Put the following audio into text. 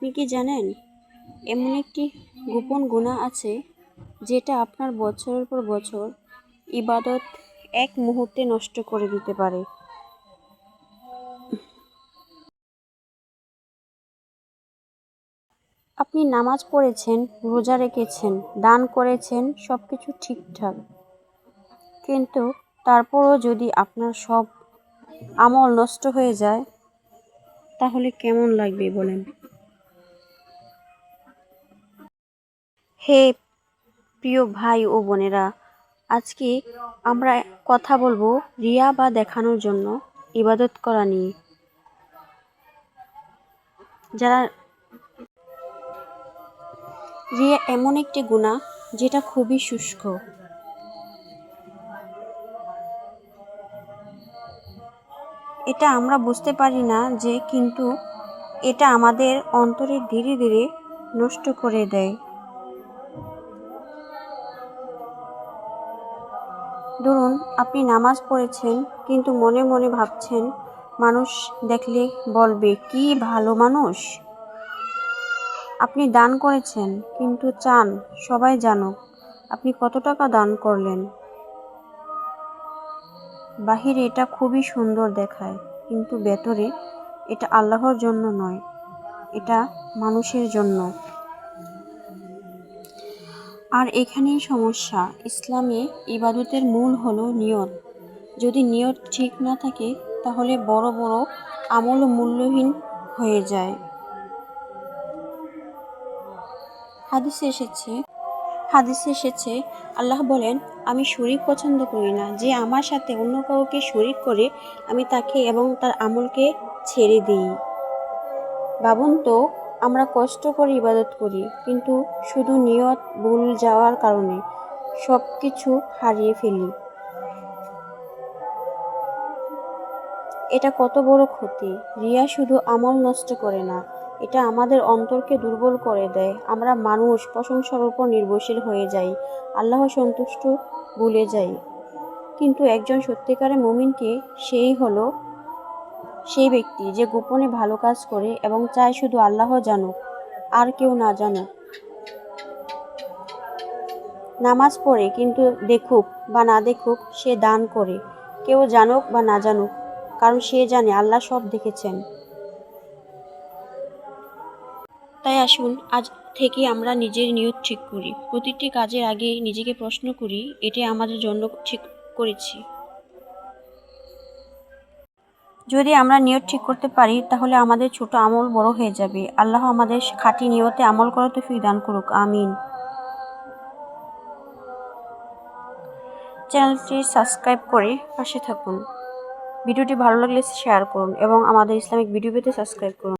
আপনি কি জানেন এমন একটি গোপন গুনাহ আছে যেটা আপনার বছরের পর বছর ইবাদত এক মুহূর্তে নষ্ট করে দিতে পারে। আপনি নামাজ পড়েছেন, রোজা রেখেছেন, দান করেছেন, সব কিছু ঠিকঠাক, কিন্তু তারপরও যদি আপনার সব আমল নষ্ট হয়ে যায় তাহলে কেমন লাগবে বলেন? হে প্রিয় ভাই ও বোনেরা, আজকে আমরা কথা বলবো রিয়া বা দেখানোর জন্য ইবাদত করা নিয়ে। যারা রিয়া এমন একটি গুনাহ যেটা খুবই শুষ্ক। এটা আমরা বুঝতে পারি না যে, কিন্তু এটা আমাদের অন্তরে ধীরে ধীরে নষ্ট করে দেয়। ধরুন আপনি নামাজ পড়েছেন, কিন্তু মনে মনে ভাবছেন মানুষ দেখলে বলবে কি ভালো মানুষ। আপনি দান করেছেন, কিন্তু চান সবাই জানুক আপনি কত টাকা দান করলেন। বাহিরে এটা খুবই সুন্দর দেখায়, কিন্তু ভেতরে এটা আল্লাহর জন্য নয়, এটা মানুষের জন্য। আর এখানেই সমস্যা। ইসলামে ইবাদতের মূল হলো নিয়ত। যদি নিয়ত ঠিক না থাকে তাহলে বড় বড় আমলও মূল্যহীন হয়ে যায়। হাদিসে এসেছে আল্লাহ বলেন, আমি শরীক পছন্দ করি না। যে আমার সাথে অন্য কাউকে শরীক করে আমি তাকে এবং তার আমলকে ছেড়ে দিই। ভাবুন তো, আমরা কষ্ট করে ইবাদত করি, কিন্তু শুধু নিয়ত ভুল যাওয়ার কারণে সব কিছু হারিয়ে ফেলি। এটা কত বড় ক্ষতি। রিয়া শুধু আমল নষ্ট করে না, এটা আমাদের অন্তরকে দুর্বল করে দেয়। আমরা মানুষ প্রশংসার উপর নির্ভরশীল হয়ে যাই, আল্লাহ সন্তুষ্ট ভুলে যাই। কিন্তু একজন সত্যিকারের মুমিনকে সেই ব্যক্তি যে গোপনে ভালো কাজ করে এবং চায় শুধু আল্লাহ জানুক, আর কেউ না জানুক। নামাজ পড়ে, কিন্তু দেখুক বা না দেখুক সে দান করে, কেউ জানুক বা না জানুক, কারণ সে জানে আল্লাহ সব দেখেছেন। তাই আসুন আজ থেকে আমরা নিজের নিয়ত ঠিক করি। প্রতিটি কাজের আগে নিজেকে প্রশ্ন করি, এটা আমাদের জন্য ঠিক করেছি। যদি আমরা নিয়ত ঠিক করতে পারি তাহলে আমাদের ছোট আমল বড় হয়ে যাবে। আল্লাহ আমাদের খাঁটি নিয়তে আমল করার তৌফিক দান করুক, আমিন। চ্যানেলটি সাবস্ক্রাইব করে পাশে থাকুন। ভিডিওটি ভালো লাগলে শেয়ার করুন এবং আমাদের ইসলামিক ভিডিও পেতে সাবস্ক্রাইব করুন।